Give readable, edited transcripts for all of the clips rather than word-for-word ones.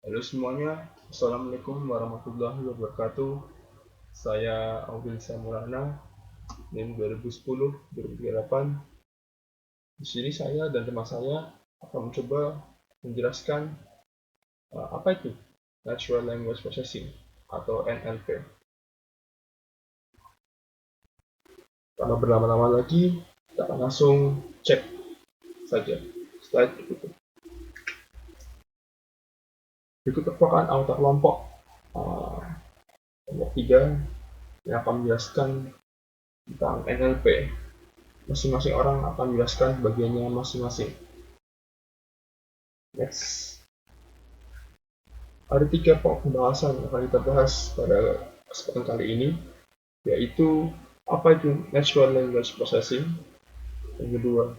Halo semuanya, Assalamualaikum warahmatullahi wabarakatuh. Saya Audin Samurana, NIM 2010-2038. Di sini saya dan teman saya akan mencoba menjelaskan apa itu Natural Language Processing atau NLP. Tanpa berlama-lama lagi, kita akan langsung cek saja slide berikut. Berikut merupakan anggota kelompok uh, kelompok 3 yang akan menjelaskan tentang NLP. Masing-masing orang akan menjelaskan bagiannya masing-masing. Next. Ada 3 pokok pembahasan yang akan kita bahas pada kesempatan kali ini, yaitu apa itu Natural Language Processing, yang kedua,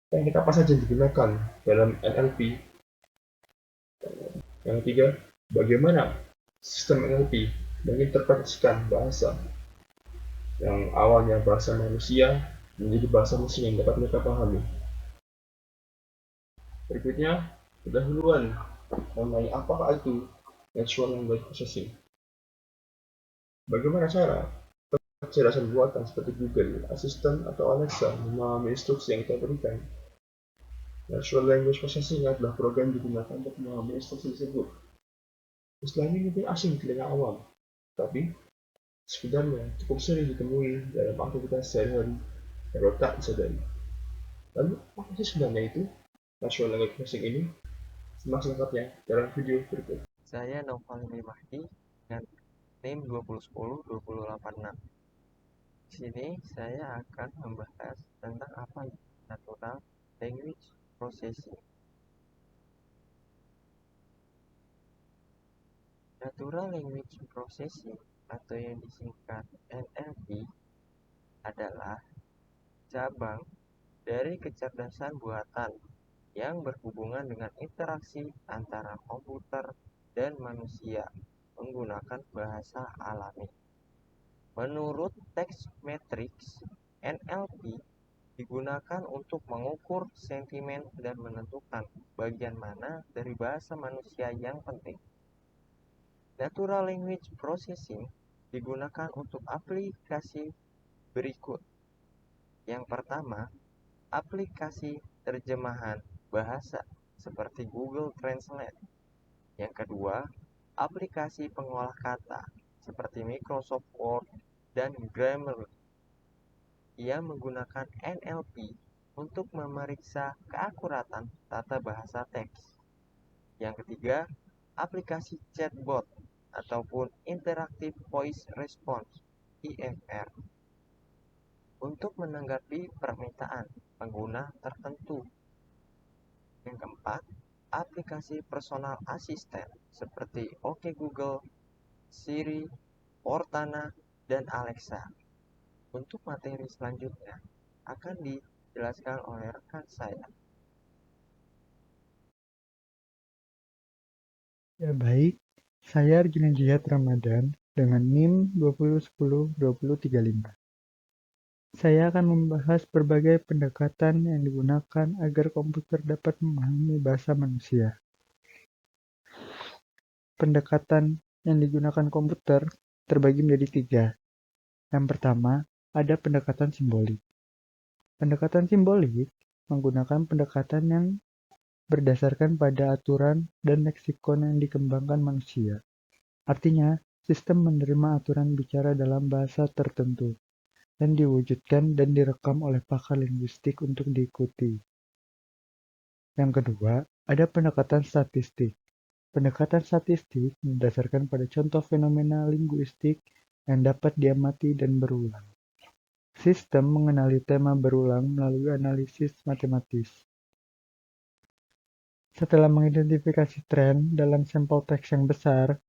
teknik apa saja yang digunakan dalam NLP, yang ketiga, bagaimana sistem NLP menginterpretasikan bahasa yang awalnya bahasa manusia menjadi bahasa mesin yang dapat mereka pahami. Berikutnya, pendahuluan mengenai apakah itu Natural Language Processing. Bagaimana cara kecerdasan buatan seperti Google Assistant atau Alexa memahami instruksi yang kita berikan? Natural Language Processing adalah program yang digunakan untuk memahami instruksi tersebut. Istilah ini mungkin asing di telinga awam, tapi sebenarnya cukup sering ditemui dalam aktivitas sehari-hari yang tak disadari. Lalu, apa sih sebenarnya itu Natural Language Processing ini? Simak selengkapnya dalam video berikut. Saya Noval Mahdi dengan NIM 2010-2086. Di sini saya akan membahas tentang apa itu Natural Language Processing. Natural Language Processing atau yang disingkat NLP adalah cabang dari kecerdasan buatan yang berhubungan dengan interaksi antara komputer dan manusia menggunakan bahasa alami. Menurut Textmetrics, NLP digunakan untuk mengukur sentimen dan menentukan bagian mana dari bahasa manusia yang penting. Natural Language Processing digunakan untuk aplikasi berikut. Yang pertama, aplikasi terjemahan bahasa seperti Google Translate. Yang kedua, aplikasi pengolah kata seperti Microsoft Word dan Grammarly. Ia menggunakan NLP untuk memeriksa keakuratan tata bahasa teks. Yang ketiga, aplikasi chatbot ataupun Interactive Voice Response (IVR) untuk menanggapi permintaan pengguna tertentu. Yang keempat, aplikasi personal assistant seperti OK Google, Siri, Cortana, dan Alexa. Untuk materi selanjutnya akan dijelaskan oleh rekan saya. Ya baik, saya Arjuna Jihad Ramadan dengan NIM 2010-2035. Saya akan membahas berbagai pendekatan yang digunakan agar komputer dapat memahami bahasa manusia. Pendekatan yang digunakan komputer terbagi menjadi 3. Yang pertama, ada pendekatan simbolik. Pendekatan simbolik menggunakan pendekatan yang berdasarkan pada aturan dan leksikon yang dikembangkan manusia. Artinya, sistem menerima aturan bicara dalam bahasa tertentu dan diwujudkan dan direkam oleh pakar linguistik untuk diikuti. Yang kedua, ada pendekatan statistik. Pendekatan statistik berdasarkan pada contoh fenomena linguistik yang dapat diamati dan berulang. Sistem mengenali tema berulang melalui analisis matematis. Setelah mengidentifikasi tren dalam sampel teks yang besar,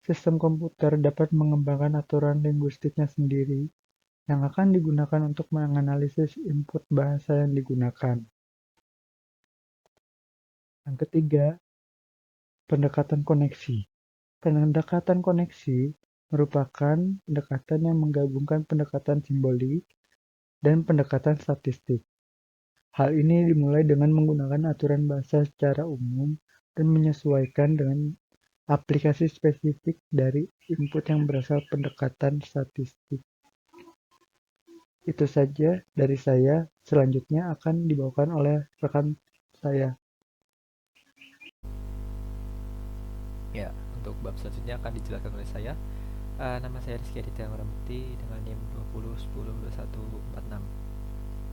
sistem komputer dapat mengembangkan aturan linguistiknya sendiri yang akan digunakan untuk menganalisis input bahasa yang digunakan. Yang ketiga, pendekatan koneksi. Pendekatan koneksi merupakan pendekatan yang menggabungkan pendekatan simbolik dan pendekatan statistik. Hal ini dimulai dengan menggunakan aturan bahasa secara umum dan menyesuaikan dengan aplikasi spesifik dari input yang berasal pendekatan statistik. Itu saja dari saya. Selanjutnya akan dibawakan oleh rekan saya. Ya, untuk bab selanjutnya akan dijelaskan oleh saya. Nama saya Rizky Aditya Mukti dengan NIM 20102146.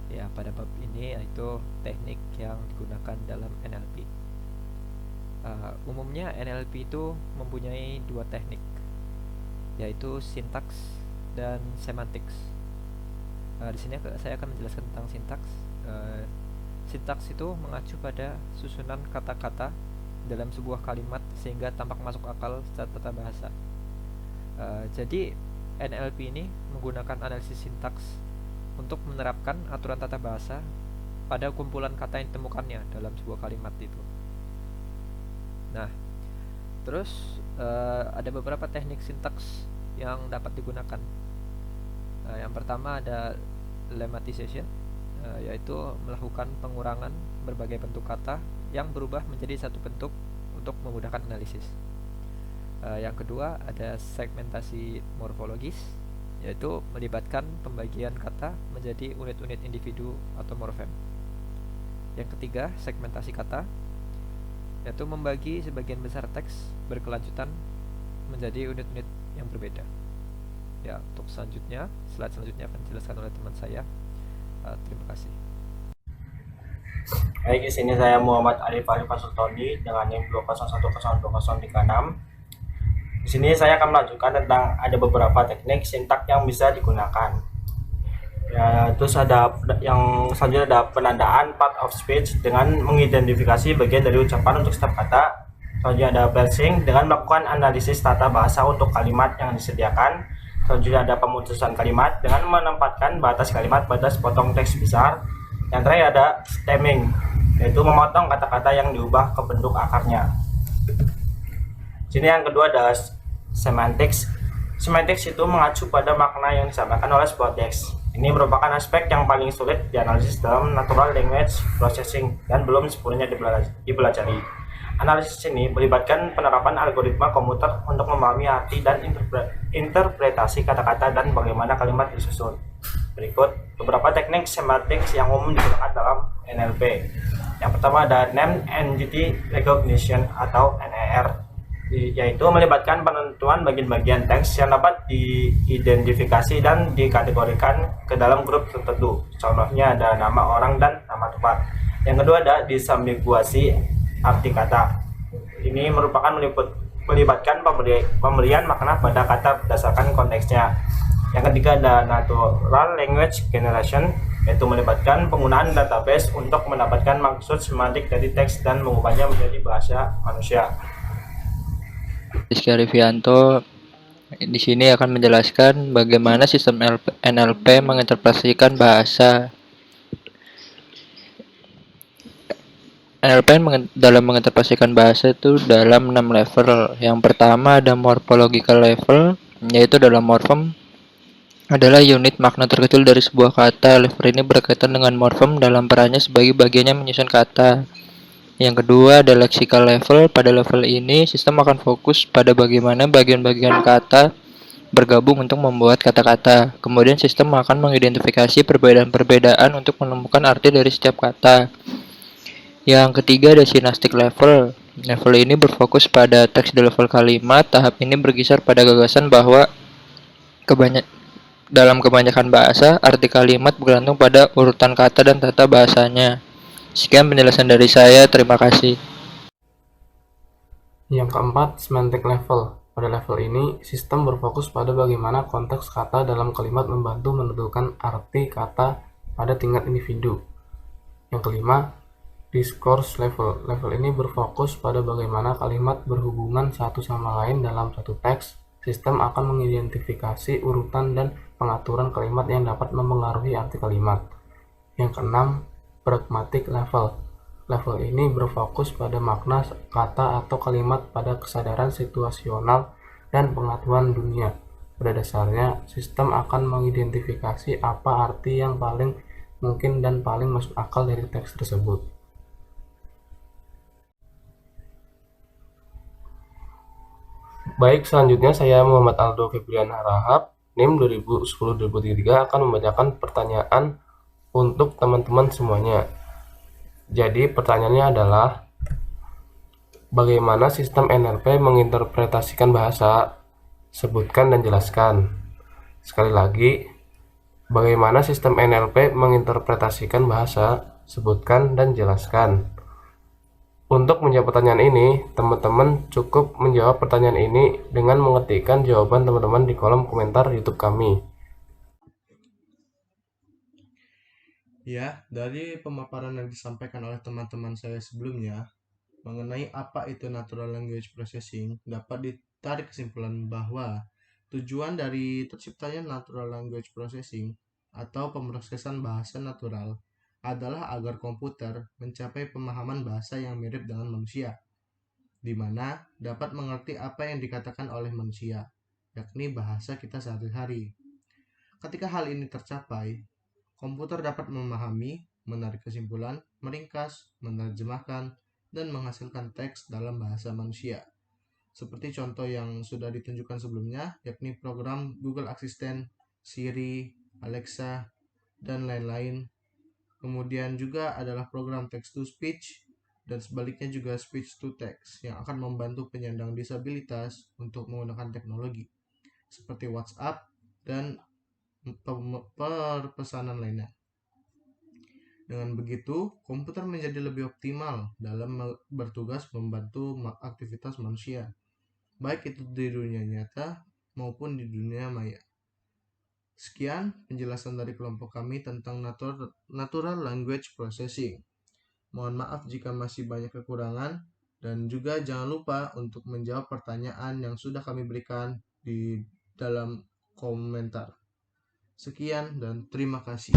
Ya, pada bab ini yaitu teknik yang digunakan dalam NLP. Umumnya NLP itu mempunyai dua teknik, yaitu sintaks dan semantics. Di sini saya akan menjelaskan tentang sintaks. Sintaks itu mengacu pada susunan kata-kata dalam sebuah kalimat sehingga tampak masuk akal secara tata bahasa. Jadi NLP ini menggunakan analisis sintaks untuk menerapkan aturan tata bahasa pada kumpulan kata yang ditemukannya dalam sebuah kalimat itu. Nah, terus ada beberapa teknik sintaks yang dapat digunakan. Yang pertama ada lemmatization, yaitu melakukan pengurangan berbagai bentuk kata yang berubah menjadi satu bentuk untuk memudahkan analisis. Yang kedua ada segmentasi morfologis, yaitu melibatkan pembagian kata menjadi unit-unit individu atau morfem. Yang ketiga segmentasi kata, yaitu membagi sebagian besar teks berkelanjutan menjadi unit-unit yang berbeda. Ya, untuk selanjutnya, slide selanjutnya akan dijelaskan oleh teman saya. Terima kasih. Baik, di sini saya Muhammad Arif Sultoni dengan NIM 2010236. Di sini saya akan melanjutkan tentang ada beberapa teknik sintak yang bisa digunakan. Ya, terus ada yang selanjutnya ada penandaan part of speech dengan mengidentifikasi bagian dari ucapan untuk setiap kata. Selanjutnya ada parsing dengan melakukan analisis tata bahasa untuk kalimat yang disediakan. Selanjutnya ada pemutusan kalimat dengan menempatkan batas kalimat pada sepotong teks besar. Yang terakhir ada stemming, yaitu memotong kata-kata yang diubah ke bentuk akarnya. Sini yang kedua ada semantics. Semantics itu mengacu pada makna yang disampaikan oleh sebuah teks. Ini merupakan aspek yang paling sulit dianalisis dalam natural language processing dan belum sepenuhnya dipelajari. Analisis ini melibatkan penerapan algoritma komputer untuk memahami arti dan interpretasi kata-kata dan bagaimana kalimat disusun. Berikut beberapa teknik semantics yang umum digunakan dalam NLP. Yang pertama ada Name Entity Recognition atau NER, yaitu melibatkan penentuan bagian-bagian teks yang dapat diidentifikasi dan dikategorikan ke dalam grup tertentu. Contohnya ada nama orang dan nama tempat. Yang kedua ada disambiguasi arti kata. Ini merupakan melibatkan pemberian makna pada kata berdasarkan konteksnya. Yang ketiga ada natural language generation, yaitu melibatkan penggunaan database untuk mendapatkan maksud semantik dari teks dan mengubahnya menjadi bahasa manusia. Rizky Arifianto di sini akan menjelaskan bagaimana sistem NLP menginterpretasikan bahasa. NLP dalam menginterpretasikan bahasa itu dalam 6 level. Yang pertama ada morphological level, yaitu dalam morfem adalah unit makna terkecil dari sebuah kata. Level ini berkaitan dengan morfem dalam perannya sebagai bagian yang menyusun kata. Yang kedua ada lexical level. Pada level ini sistem akan fokus pada bagaimana bagian-bagian kata bergabung untuk membuat kata-kata. Kemudian sistem akan mengidentifikasi perbedaan-perbedaan untuk menemukan arti dari setiap kata. Yang ketiga ada synastic level. Level ini berfokus pada teks di level kalimat. Tahap ini berkisar pada gagasan bahwa dalam kebanyakan bahasa, arti kalimat bergantung pada urutan kata dan tata bahasanya. Sekian penjelasan dari saya, terima kasih. Yang keempat, semantic level. Pada level ini, sistem berfokus pada bagaimana konteks kata dalam kalimat membantu menentukan arti kata pada tingkat individu. Yang kelima, discourse level. Level ini berfokus pada bagaimana kalimat berhubungan satu sama lain dalam satu teks. Sistem akan mengidentifikasi urutan dan pengaturan kalimat yang dapat mempengaruhi arti kalimat. Yang keenam, pragmatic level. Level ini berfokus pada makna kata atau kalimat pada kesadaran situasional dan pengetahuan dunia. Pada dasarnya, sistem akan mengidentifikasi apa arti yang paling mungkin dan paling masuk akal dari teks tersebut. Baik, selanjutnya saya Muhammad Aldo Febrian Harahap, NIM 2010-2003 akan membacakan pertanyaan untuk teman-teman semuanya. Jadi pertanyaannya adalah, bagaimana sistem NLP menginterpretasikan bahasa? Sebutkan dan jelaskan. Sekali lagi, bagaimana sistem NLP menginterpretasikan bahasa? Sebutkan dan jelaskan. Untuk menjawab pertanyaan ini, teman-teman cukup menjawab pertanyaan ini dengan mengetikkan jawaban teman-teman di kolom komentar YouTube kami. Ya, dari pemaparan yang disampaikan oleh teman-teman saya sebelumnya mengenai apa itu Natural Language Processing, dapat ditarik kesimpulan bahwa tujuan dari terciptanya Natural Language Processing atau pemrosesan bahasa natural adalah agar komputer mencapai pemahaman bahasa yang mirip dengan manusia, di mana dapat mengerti apa yang dikatakan oleh manusia, yakni bahasa kita sehari-hari. Ketika hal ini tercapai, komputer dapat memahami, menarik kesimpulan, meringkas, menerjemahkan, dan menghasilkan teks dalam bahasa manusia. Seperti contoh yang sudah ditunjukkan sebelumnya, yakni program Google Assistant, Siri, Alexa, dan lain-lain. Kemudian juga adalah program text-to-speech, dan sebaliknya juga speech-to-text yang akan membantu penyandang disabilitas untuk menggunakan teknologi, seperti WhatsApp dan perpesanan lainnya. Dengan begitu, komputer menjadi lebih optimal dalam bertugas membantu aktivitas manusia, baik itu di dunia nyata maupun di dunia maya. Sekian penjelasan dari kelompok kami tentang Natural Language Processing. Mohon maaf jika masih banyak kekurangan, dan juga jangan lupa untuk menjawab pertanyaan yang sudah kami berikan di dalam komentar. Sekian dan terima kasih.